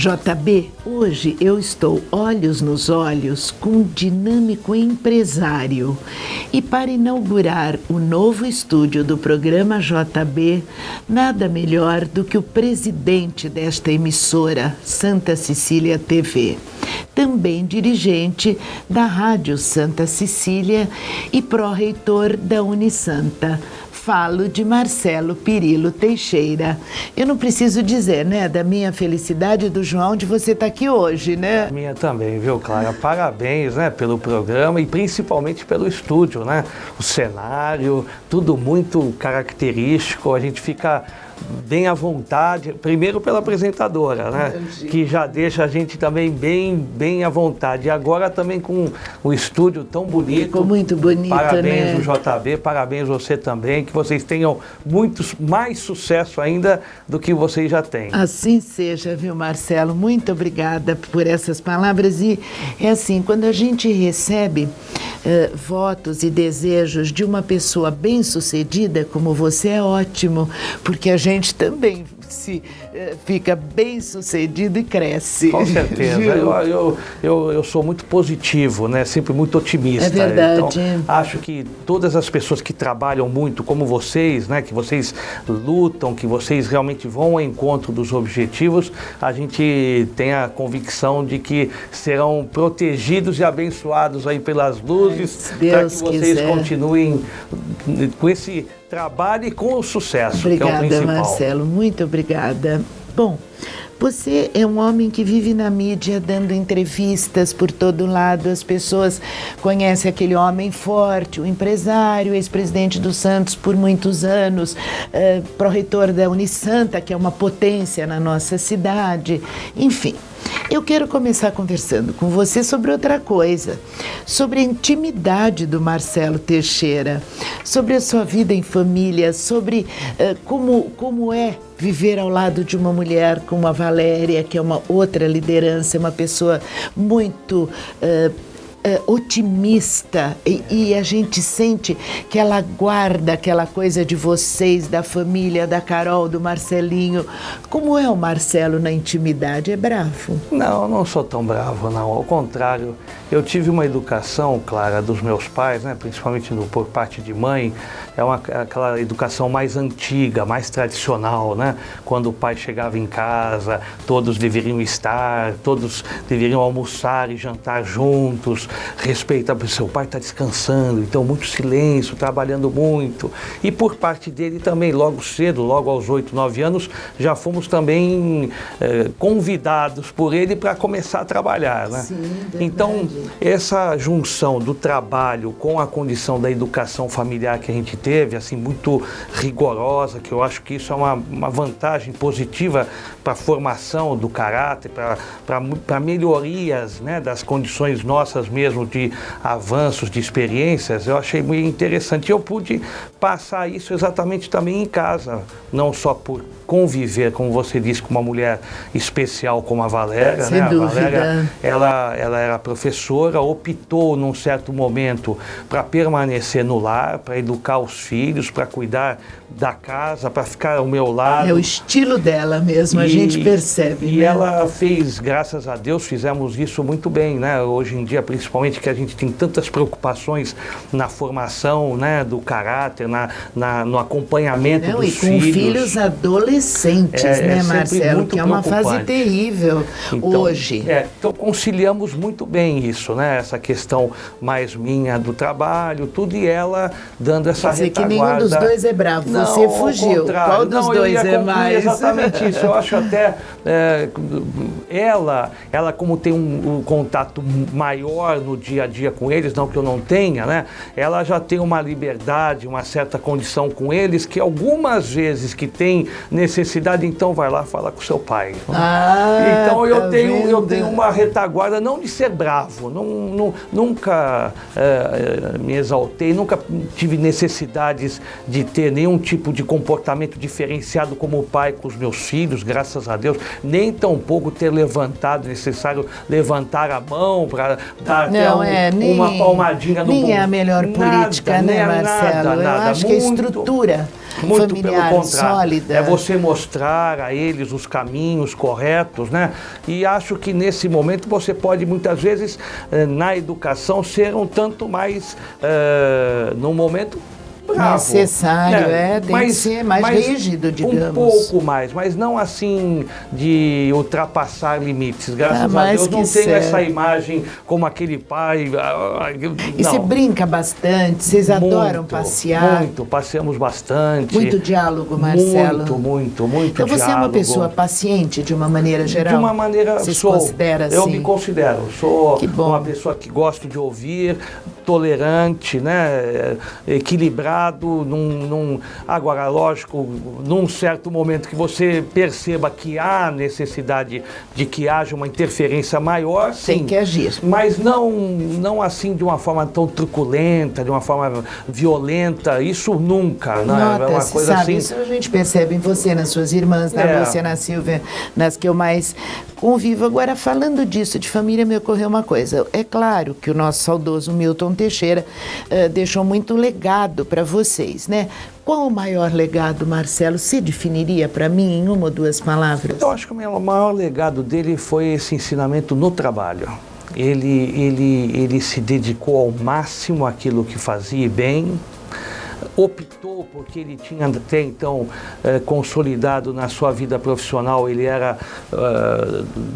JB, hoje eu estou olhos nos olhos com um dinâmico empresário. E para inaugurar o novo estúdio do programa JB, nada melhor do que o presidente desta emissora, Santa Cecília TV. Também dirigente da Rádio Santa Cecília e pró-reitor da Unisanta. Falo de Marcelo Pirillo Teixeira. Eu não preciso dizer, né, da minha felicidade do João de você estar aqui hoje, né? A minha também, viu, Clara? Parabéns, né, pelo programa e principalmente pelo estúdio, né? O cenário, tudo muito característico, a gente fica bem à vontade, primeiro pela apresentadora, né? Que já deixa a gente também bem à vontade. E agora também com o estúdio tão bonito. Ficou muito bonito, parabéns, né? o JB, parabéns você também, que vocês tenham mais sucesso ainda do que vocês já têm. Assim seja, viu, Marcelo? Muito obrigada por essas palavras. E é assim, quando a gente recebe votos e desejos de uma pessoa bem-sucedida como você, é ótimo, porque a gente também fica bem-sucedido e cresce. Com certeza. Eu sou muito positivo, né? Sempre muito otimista. É verdade. Então, acho que todas as pessoas que trabalham muito, como vocês, né? Que vocês lutam, que vocês realmente vão ao encontro dos objetivos, a gente tem a convicção de que serão protegidos e abençoados aí pelas luzes, para que vocês continuem com esse trabalho e com o sucesso, obrigada, que é o principal. Marcelo, muito obrigada. Bom, você é um homem que vive na mídia, dando entrevistas por todo lado. As pessoas conhecem aquele homem forte, o empresário, ex-presidente do Santos por muitos anos, pró-reitor da Unisanta, que é uma potência na nossa cidade. Enfim, eu quero começar conversando com você sobre outra coisa, sobre a intimidade do Marcelo Teixeira, sobre a sua vida em família, sobre como é viver ao lado de uma mulher como a Valéria, que é uma outra liderança, uma pessoa muito otimista, e a gente sente que ela guarda aquela coisa de vocês, da família, da Carol, do Marcelinho. Como é o Marcelo na intimidade? É bravo? Não, eu não sou tão bravo, não. Ao contrário, eu tive uma educação, Clara, dos meus pais, né, principalmente por parte de mãe, aquela educação mais antiga, mais tradicional, né? Quando o pai chegava em casa, todos deveriam estar, todos deveriam almoçar e jantar juntos, respeitar, seu pai está descansando, então muito silêncio, trabalhando muito. E por parte dele também, logo cedo, logo aos 8, 9 anos, já fomos também convidados por ele para começar a trabalhar, né? Sim, verdade. Então, essa junção do trabalho com a condição da educação familiar que a gente teve, assim, muito rigorosa, que eu acho que isso é uma vantagem positiva para a formação do caráter, para melhorias, né, das condições nossas mesmo, de avanços, de experiências, eu achei muito interessante. Eu pude passar isso exatamente também em casa, não só por conviver, como você disse, com uma mulher especial como a Valéria, sem né? dúvida. A Valéria, ela era professora, optou num certo momento para permanecer no lar, para educar os filhos, para cuidar da casa, para ficar ao meu lado. É o estilo dela mesmo, a gente percebe. E né? ela fez, graças a Deus, fizemos isso muito bem, né? Hoje em dia, principalmente, que a gente tem tantas preocupações na formação, né, do caráter, no acompanhamento dos e com filhos. Filhos adolescentes, né, Marcelo? Que é uma fase terrível então, hoje. Então conciliamos muito bem isso, né? Essa questão mais minha do trabalho, tudo, e ela dando essa retaguarda. Que nenhum dos dois é bravo, não, você fugiu. Qual dos dois é mais? Exatamente isso. Eu acho até ela como tem um contato maior no dia a dia com eles, não que eu não tenha, né? Ela já tem uma liberdade, uma certa condição com eles, que algumas vezes que tem necessidade, então vai lá falar com seu pai. Então eu tenho uma retaguarda, não de ser bravo, bravo, nunca me exaltei, nunca tive necessidades de ter nenhum tipo de comportamento diferenciado como pai com os meus filhos, graças a Deus, nem tampouco ter levantado, necessário levantar a mão para dar uma palmadinha no bumbum. Nem é a melhor política, né, Marcelo? Eu acho que a estrutura familiar pelo contrário, sólida é você mostrar a eles os caminhos corretos, né? E acho que nesse momento você pode muitas vezes na educação ser um tanto mais num momento bravo, necessário, tem que ser mais rígido, digamos. Um pouco mais, mas não assim de ultrapassar limites. Graças a Deus não tenho essa imagem como aquele pai. E você brinca bastante, vocês adoram passear? Muito, passeamos bastante. Muito diálogo, Marcelo? Muito Então você diálogo. É uma pessoa paciente de uma maneira geral? De uma maneira, você se considera assim? Eu me considero, sou uma pessoa que gosto de ouvir, tolerante, né, equilibrado. Agora, lógico, num certo momento que você perceba que há necessidade de que haja uma interferência maior, sim. Tem que agir. Mas não assim de uma forma tão truculenta, de uma forma violenta, isso nunca. Não, é uma coisa sabe, assim. Isso a gente percebe em você, nas suas irmãs, na Lúcia, na Silvia, nas que eu mais convivo. Agora, falando disso, de família, me ocorreu uma coisa. É claro que o nosso saudoso Milton Teixeira deixou muito legado para vocês, né? Qual o maior legado, Marcelo? Você definiria para mim em uma ou duas palavras? Eu acho que o maior legado dele foi esse ensinamento no trabalho. Ele se dedicou ao máximo àquilo que fazia bem, optou porque ele tinha até então consolidado na sua vida profissional, ele era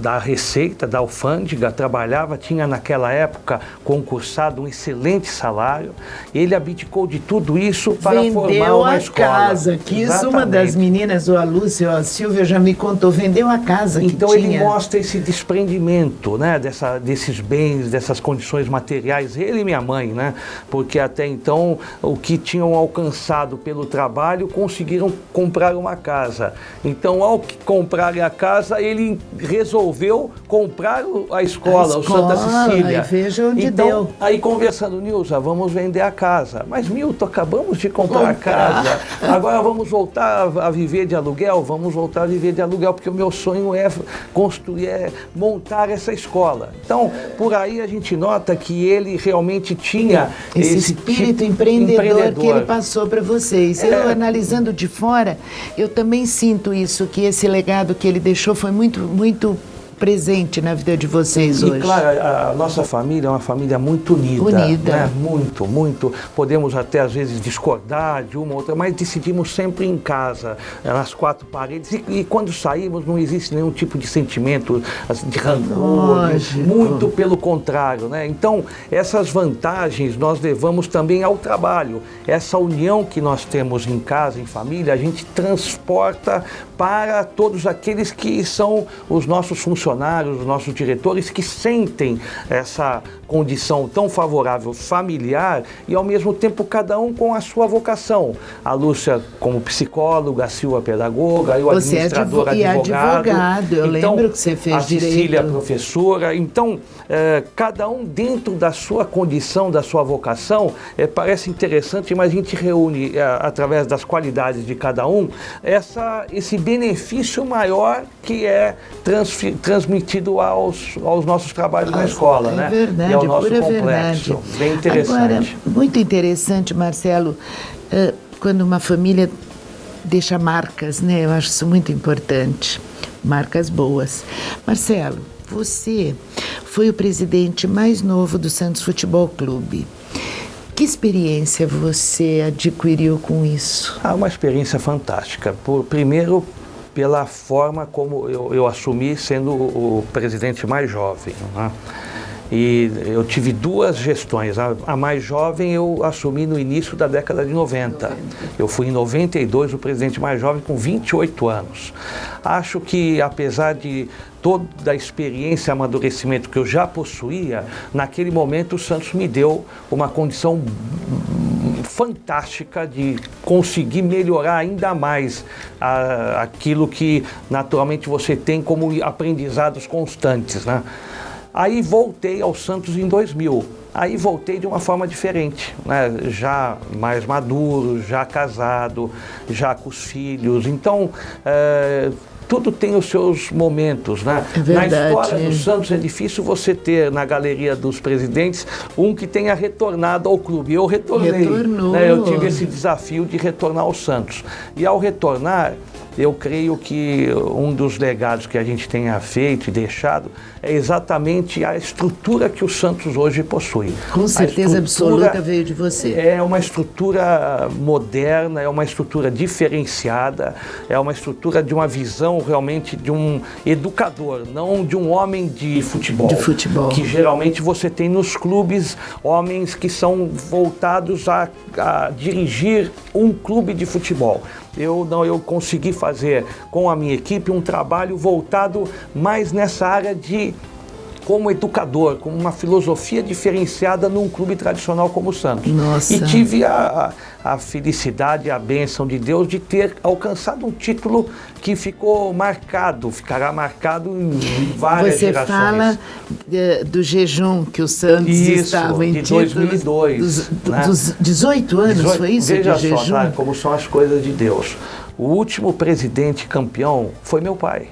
da Receita, da alfândega, trabalhava, tinha naquela época concursado um excelente salário, ele abdicou de tudo isso para formar uma escola. Vendeu a casa, que isso uma das meninas, a Lúcia, a Silvia já me contou, vendeu a casa que então tinha. Ele mostra esse desprendimento, né, desses bens, dessas condições materiais, ele e minha mãe, né, porque até então o que tinham alcançado pelo trabalho, conseguiram comprar uma casa. Então, ao comprarem a casa, ele resolveu comprar a escola, o Santa Cecília. Veja onde deu. Aí conversando, Nilza, vamos vender a casa. Mas, Milton, acabamos de comprar a casa. Agora vamos voltar a viver de aluguel? Vamos voltar a viver de aluguel, porque o meu sonho é construir, montar essa escola. Então, por aí a gente nota que ele realmente tinha esse espírito empreendedor que ele passou para vocês. Eu, analisando de fora, eu também sinto isso, que esse legado que ele deixou foi muito presente na vida de vocês hoje. E claro, a nossa família é uma família muito unida. Né? Muito. Podemos até às vezes discordar de uma ou outra, mas decidimos sempre em casa, nas quatro paredes. E quando saímos não existe nenhum tipo de sentimento de rancor, muito pelo contrário, né? Então, essas vantagens nós levamos também ao trabalho. Essa união que nós temos em casa, em família, a gente transporta para todos aqueles que são os nossos funcionários, os nossos diretores, que sentem essa condição tão favorável familiar e, ao mesmo tempo, cada um com a sua vocação. A Lúcia como psicóloga, a Silvia pedagoga, eu administrador, advogado. Eu lembro que você fez direito. A Cecília professora. Então, cada um dentro da sua condição, da sua vocação, parece interessante, mas a gente reúne, através das qualidades de cada um, esse benefício maior que é transmitido aos nossos trabalhos na escola, né? Verdade, e ao nosso complexo. Verdade. Bem interessante. Agora, muito interessante, Marcelo, quando uma família deixa marcas, né? Eu acho isso muito importante. Marcas boas. Marcelo, você foi o presidente mais novo do Santos Futebol Clube. Que experiência você adquiriu com isso? Uma experiência fantástica. Primeiro, pela forma como eu assumi sendo o presidente mais jovem, né? E eu tive duas gestões. A mais jovem eu assumi no início da década de 90. Eu fui em 92 o presidente mais jovem com 28 anos. Acho que, apesar de toda a experiência e amadurecimento que eu já possuía, naquele momento o Santos me deu uma condição fantástica de conseguir melhorar ainda mais aquilo que naturalmente você tem como aprendizados constantes, né? Aí voltei ao Santos em 2000. Aí voltei de uma forma diferente, né? Já mais maduro, já casado, já com os filhos. Então, tudo tem os seus momentos, né? Na história do Santos é difícil você ter na galeria dos presidentes um que tenha retornado ao clube. Eu retornei, né? Eu tive esse desafio de retornar ao Santos. E ao retornar, eu creio que um dos legados que a gente tenha feito e deixado é exatamente a estrutura que o Santos hoje possui. Com certeza absoluta veio de você. É uma estrutura moderna, é uma estrutura diferenciada, é uma estrutura de uma visão realmente de um educador, não de um homem de futebol. De futebol. Que geralmente você tem nos clubes homens que são voltados a dirigir um clube de futebol. Eu consegui fazer com a minha equipe um trabalho voltado mais nessa área de como educador, com uma filosofia diferenciada num clube tradicional como o Santos. Nossa. E tive a felicidade, a bênção de Deus de ter alcançado um título que ficará marcado em várias gerações. Você fala do jejum que o Santos estava em de 2002. Dos 18 anos, foi isso? Veja de jejum? só, como são as coisas de Deus. O último presidente campeão foi meu pai.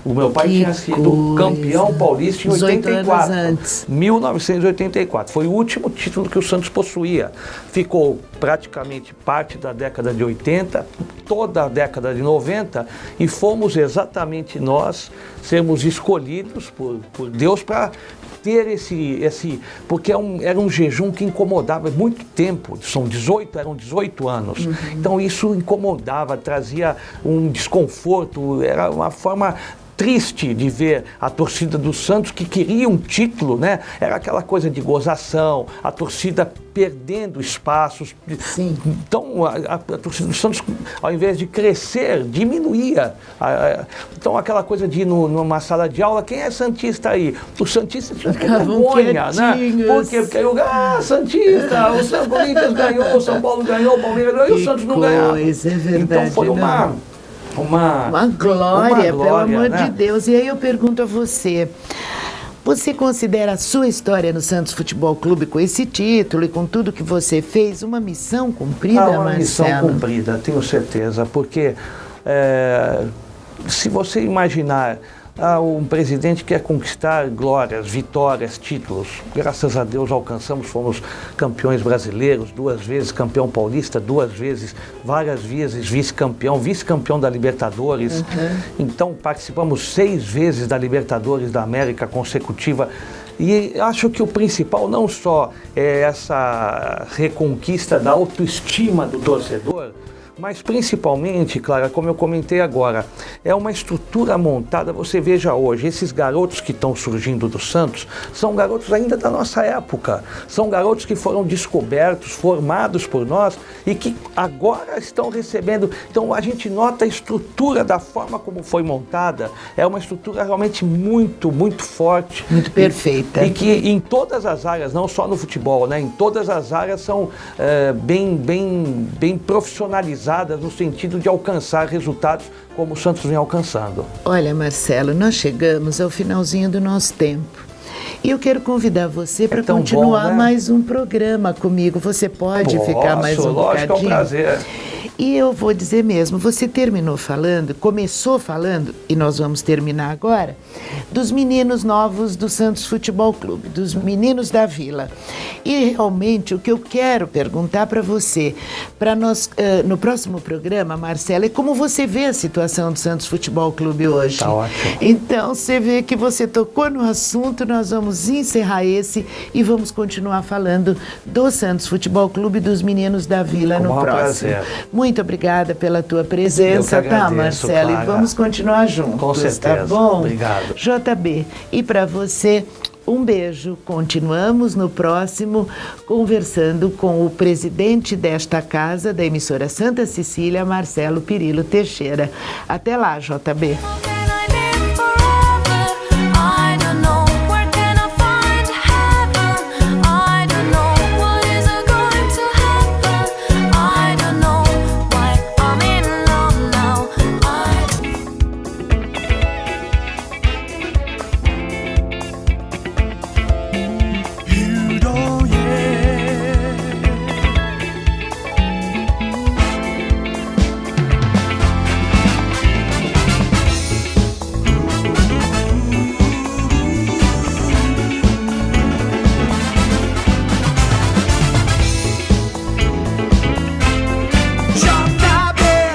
O meu pai tinha sido campeão paulista em 84, 1984. Foi o último título que o Santos possuía. Ficou praticamente parte da década de 80, toda a década de 90, e fomos exatamente nós sermos escolhidos por Deus para ter porque era um jejum que incomodava muito tempo, eram 18 anos. Uhum. Então isso incomodava, trazia um desconforto, era uma forma triste de ver a torcida do Santos que queria um título, né? Era aquela coisa de gozação, a torcida perdendo espaços. Sim. Então a torcida do Santos, ao invés de crescer, diminuía. Então aquela coisa de ir numa sala de aula, quem é santista aí? Os santistas tinham vergonha, né? Por quê? Porque Santista, o São Corinthians ganhou, o São Paulo ganhou, o Palmeiras ganhou e o Santos não ganhava. É verdade, então foi uma glória, pelo amor né? de Deus. E aí eu pergunto a você, você considera a sua história no Santos Futebol Clube, com esse título e com tudo que você fez, uma missão cumprida, Marcelo? Uma missão cumprida, tenho certeza, porque se você imaginar um presidente que quer conquistar glórias, vitórias, títulos. Graças a Deus alcançamos, fomos campeões brasileiros, 2 vezes campeão paulista, 2 vezes, várias vezes vice-campeão da Libertadores. Uhum. Então participamos 6 vezes da Libertadores da América consecutiva. E acho que o principal não só é essa reconquista da autoestima do torcedor, mas principalmente, Clara, como eu comentei agora, é uma estrutura montada. Você veja hoje, esses garotos que estão surgindo do Santos são garotos ainda da nossa época, são garotos que foram descobertos, formados por nós e que agora estão recebendo. Então a gente nota a estrutura da forma como foi montada, é uma estrutura realmente muito, muito forte. Muito perfeita. E que em todas as áreas, não só no futebol, né, em todas as áreas são bem profissionalizadas, no sentido de alcançar resultados como o Santos vem alcançando. Olha, Marcelo, nós chegamos ao finalzinho do nosso tempo. E eu quero convidar você para continuar bom, né? mais um programa comigo. Você pode ficar mais um bocadinho? É um prazer. E eu vou dizer mesmo, você começou falando, e nós vamos terminar agora, dos meninos novos do Santos Futebol Clube, dos meninos da Vila. E realmente o que eu quero perguntar para você, para nós, no próximo programa, Marcelo, é como você vê a situação do Santos Futebol Clube hoje. Tá ótimo. Então, você vê que você tocou no assunto, nós vamos encerrar esse e vamos continuar falando do Santos Futebol Clube e dos meninos da Vila no próximo. Prazer. Muito obrigada pela tua presença, agradeço, tá, Marcelo? Clara. E vamos continuar juntos, Com certeza. tá bom? Obrigado. JB, e para você, um beijo. Continuamos no próximo conversando com o presidente desta casa, da emissora Santa Cecília, Marcelo Pirillo Teixeira. Até lá, JB.